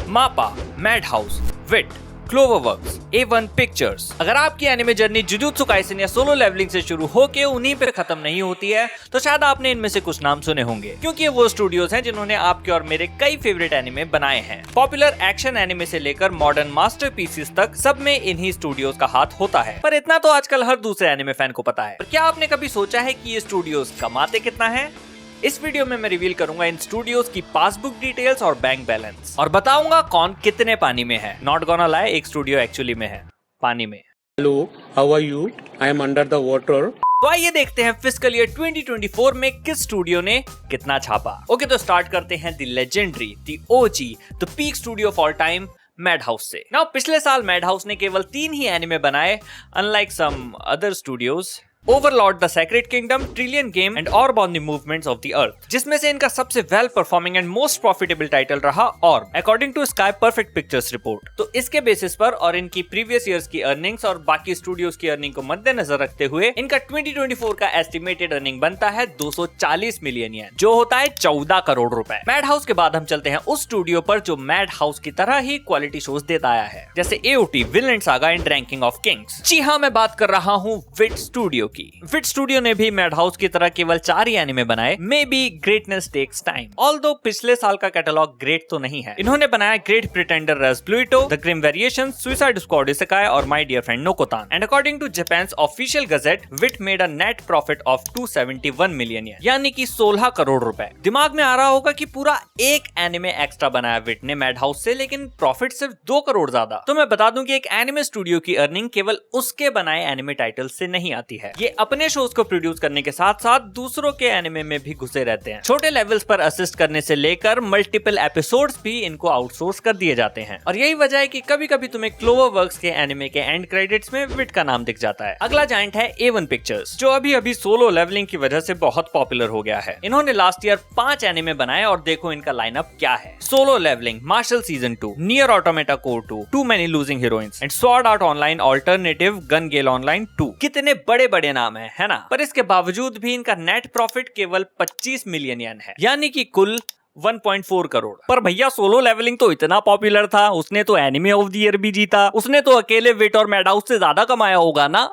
मापा, mad house, विट, क्लोवरवर्क्स, A1 pictures. अगर आपकी एनिमे जर्नी जुजुत्सु काइसेन या सोलो लेवलिंग से शुरू होके उन्हीं पे खत्म नहीं होती है तो शायद आपने इनमें से कुछ नाम सुने होंगे, क्योंकि ये वो स्टूडियोज हैं जिन्होंने आपके और मेरे कई फेवरेट एनिमे बनाए हैं। पॉपुलर एक्शन एनिमे से लेकर मॉडर्न मास्टरपीसेस तक सब में इन्हीं स्टूडियोज का हाथ होता है। पर इतना तो आजकल हर दूसरे एनिमे फैन को पता है। पर क्या आपने कभी सोचा है कि ये स्टूडियोज कमाते कितना है? इस वीडियो में मैं रिवील करूंगा इन स्टूडियोज की पासबुक डिटेल्स और बैंक बैलेंस, और बताऊंगा कौन कितने पानी में है। नॉट गोना लाई, एक स्टूडियो एक्चुअली में है पानी में। Hello, how are you? I am under the water. तो आइए देखते हैं फिस्कल ईयर 2024 में किस स्टूडियो ने कितना छापा। ओके, तो स्टार्ट करते हैं the legendary, the OG, the peak studio of all time, Madhouse से। नाउ पिछले साल मैड हाउस ने केवल 3 ही एनिमे बनाए, unlike some other studios. Overlord, the Sacred Kingdom, Trillion Game and Orb on the Movements of the Earth, जिसमें से इनका सबसे well performing and most profitable title रहा Orb, according to Sky Perfect Pictures report. तो इसके basis पर और इनकी प्रीवियस ईयर्स की अर्निंग्स और बाकी स्टूडियोज की अर्निंग को मद्देनजर रखते हुए इनका 2024 का एस्टिमेटेड अर्निंग बनता है 240 मिलियन येन, जो होता है 14 करोड़ रुपए। मैड हाउस के बाद हम चलते हैं उस स्टूडियो पर जो मैड हाउस की तरह ही क्वालिटी शोज देता आया है, जैसे AOT, Vinland Saga and Ranking of Kings. जी हाँ, मैं बात कर रहा हूँ विट स्टूडियो की। विट स्टूडियो ने भी मैड हाउस की तरह केवल 4 ही एनिमे बनाए। Maybe greatness takes time, although पिछले साल का कैटलॉग ग्रेट तो नहीं है। इन्होंने बनाया Great Pretender Razbliuto, the Grimm Variations, Suicide Squad Isekai और My Deer Friend Nokotan. And according to Japan's official gazette, Wit made a net profit of 271 million yen, यानी कि 16 करोड़ रुपए। दिमाग में आ रहा होगा कि पूरा एक एनिमे एक्स्ट्रा बनाया विट ने मैड हाउस से, लेकिन प्रॉफिट सिर्फ 2 करोड़ ज्यादा। तो मैं बता दूं कि एक एनिमे स्टूडियो की अर्निंग केवल उसके बनाए एनिमे टाइटल से नहीं आती है। ये अपने शोज को प्रोड्यूस करने के साथ साथ दूसरों के एनिमे में भी घुसे रहते हैं। छोटे लेवल्स पर असिस्ट करने से लेकर मल्टीपल एपिसोड्स भी इनको आउटसोर्स कर दिए जाते हैं। और यही वजह है कि कभी कभी तुम्हें क्लोवरवर्क्स के एनिमे के एंड क्रेडिट्स में विट का नाम दिख जाता है। अगला जायंट है A1 पिक्चर्स, जो अभी अभी सोलो लेवलिंग की वजह से बहुत पॉपुलर हो गया है। इन्होंने लास्ट ईयर 5 एनिमे बनाए और देखो इनका लाइनअप क्या है। Solo leveling, martial season 2, Nier Automata core 2, too many losing heroines and sword art online alternative, gun gale online 2। कितने बड़े बड़े नाम है ना? पर इसके बावजूद भी इनका नेट प्रॉफिट केवल 25 मिलियन येन है, यानी कि कुल 1.4 करोड़। पर भैया सोलो लेवलिंग तो इतना पॉपुलर था, उसने तो एनिमे ऑफ द ईयर भी जीता, उसने तो अकेले विट और मैड हाउस से ज्यादा कमाया होगा ना?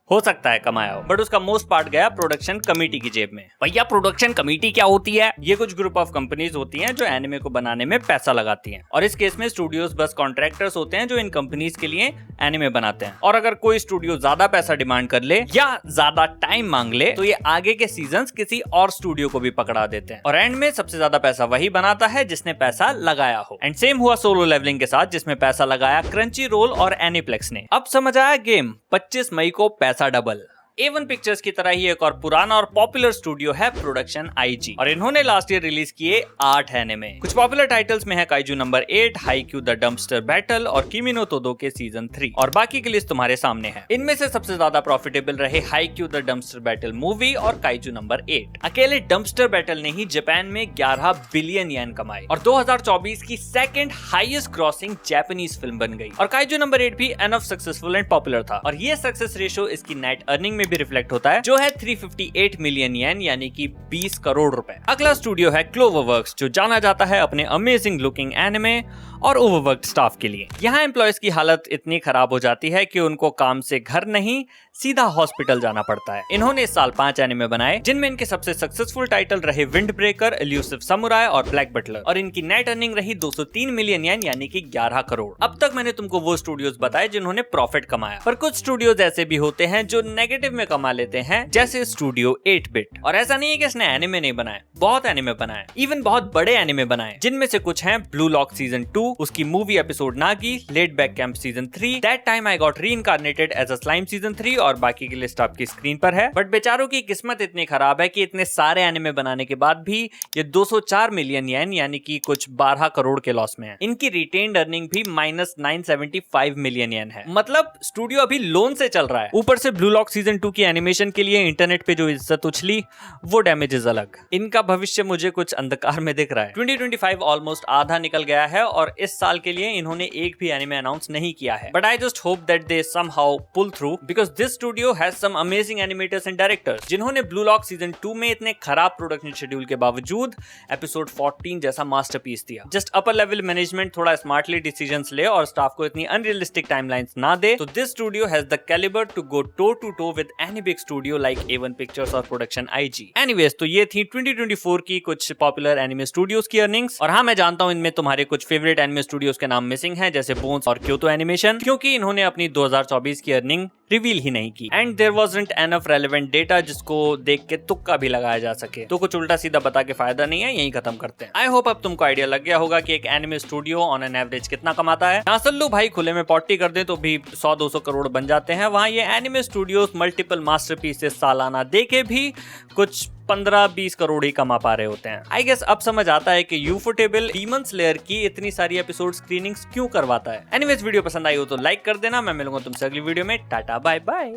हो सकता है कमाया हो, बट उसका मोस्ट पार्ट गया प्रोडक्शन कमेटी की जेब में। भैया प्रोडक्शन कमेटी क्या होती है? ये कुछ ग्रुप ऑफ कंपनीज होती हैं जो एनिमे को बनाने में पैसा लगाती हैं, और इस केस में स्टूडियोज बस कॉन्ट्रैक्टर्स होते हैं जो इन कंपनीज के लिए एनिमे बनाते हैं। और अगर कोई स्टूडियो ज्यादा पैसा डिमांड कर ले या ज्यादा टाइम मांग ले तो ये आगे के सीजन्स किसी और स्टूडियो को भी पकड़ा देते हैं, और एंड में सबसे ज्यादा पैसा वही बनाता है जिसने पैसा लगाया हो। एंड सेम हुआ सोलो लेवलिंग के साथ, जिसमें पैसा लगाया क्रंची रोल और एनीप्लेक्स ने। अब समझ आया गेम, 25 मई को पैसा डबल। A1 पिक्चर्स की तरह ही एक और पुराना और पॉपुलर स्टूडियो है प्रोडक्शन IG, और इन्होंने लास्ट ईयर रिलीज किए 8 एनिमे। कुछ पॉपुलर टाइटल्स में है kaiju number 8, Haikyu the dumpster battle और किमी नो तोदो के सीजन 3, और बाकी की लिस्ट तुम्हारे सामने है। इनमें से सबसे ज्यादा प्रॉफिटेबल रहे Haikyu the dumpster battle movie और काइजू नंबर 8। अकेले डंपस्टर बैटल ने ही जापान में 11 बिलियन येन कमाए और 2024 की second highest grossing Japanese film बन गई। और काइजू नंबर 8 भी एनफ सक्सेसफुल एंड पॉपुलर था, और ये सक्सेस रेशियो इसकी नेट अर्निंग भी रिफ्लेक्ट होता है, जो है 358 मिलियन येन, यानी कि 20 करोड़ रुपए। अगला स्टूडियो है क्लोवरवर्क्स, जो जाना जाता है अपने अमेजिंग लुकिंग एनिमे और ओवरवर्क्ड स्टाफ के लिए। यहाँ एम्प्लॉयज की हालत इतनी खराब हो जाती है कि उनको काम से घर नहीं सीधा हॉस्पिटल जाना पड़ता है। इन्होंने इस साल 5 एनिमे बनाए, जिनमें इनके सबसे सक्सेसफुल टाइटल रहे विंड ब्रेकर, एल्यूसिव समुराई और ब्लैक बटलर, और इनकी नेट अर्निंग रही 203 मिलियन येन, यानी कि 11 करोड़। अब तक मैंने तुमको वो स्टूडियोज बताए जिन्होंने प्रॉफिट कमाया, पर कुछ स्टूडियोज ऐसे भी होते हैं जो नेगेटिव में कमा लेते हैं, जैसे स्टूडियो 8 बिट। और ऐसा नहीं है कि इसने एनिमे नहीं बनाए, बहुत एनिमे बनाए, इवन बहुत बड़े एनिमे बनाए, जिनमें से कुछ हैं ब्लू लॉक सीजन 2, उसकी movie episode Nagi, Laid Back Camp season 3, That Time I Got Reincarnated as a Slime season 3, और बाकी की लिस्ट आपकी स्क्रीन पर है। बट बेचारों की किस्मत इतनी खराब है कि इतने सारे एनिमे बनाने के बाद भी ये 204 मिलियन येन, यानी कि कुछ 12 करोड़ के लॉस में है। इनकी रिटेन्ड अर्निंग भी -975 मिलियन येन है, मतलब स्टूडियो अभी लोन से चल रहा है। ऊपर से ब्लू लॉक सीजन 2 की एनिमेशन के लिए इंटरनेट पे जो इज्जत उछली वो डैमेजेस अलग। इनका भविष्य मुझे कुछ अंधकार में दिख रहा है। 2025 ऑलमोस्ट आधा निकल गया है और इस साल के लिए इन्होंने एक भी एनिमे अनाउंस नहीं किया है, but I just hope that they somehow pull through because this studio has some amazing animators and directors जिन्होंने ब्लू लॉक सीजन 2 में इतने खराब प्रोडक्शन शेड्यूल के बावजूद एपिसोड 14 जैसा मास्टरपीस दिया। जस्ट अपर लेवल मैनेजमेंट थोड़ा स्मार्टली डिसीजंस ले और स्टाफ को इतनी अनरियलिस्टिक टाइमलाइंस ना दे, तो this studio has the calibre to go toe to toe with any big studio like A1 pictures और प्रोडक्शन IG। एनीवेज, तो ये थी 2024 की कुछ पॉपुलर एनिमे स्टूडियोज की अर्निंग्स। और हाँ, मैं जानता हूं इनमें तुम्हारे कुछ फेवरेट एनिमे स्टूडियोज के नाम मिसिंग हैं, जैसे बोन्स और क्योतो एनिमेशन, क्योंकि इन्होंने अपनी 2024 की अर्निंग रिवील ही नहीं की and there wasn't enough relevant data जिसको देख के तुक्का भी लगाया जा सके। तो कुछ उल्टा सीधा बता के फायदा नहीं है, यही खत्म करते हैं। आई होप अब तुमको आइडिया लग गया होगा कि एक anime studio on an average कितना कमाता है। ना सल्लू भाई खुले में पॉटी कर दे तो भी 100-200 करोड़ बन जाते हैं, वहां ये एनिमे स्टूडियोज मल्टीपल मास्टरपीसेस सालाना देके भी कुछ 15-20 करोड़ ही कमा पा रहे होते हैं। आई गेस अब समझ आता है कि यूफोटेबल डीमन स्लेयर की इतनी सारी एपिसोड स्क्रीनिंग्स क्यों करवाता है। एनीवेज, वीडियो पसंद आई हो तो लाइक कर देना। मैं मिलूंगा तुमसे अगली वीडियो में। Tata bye bye.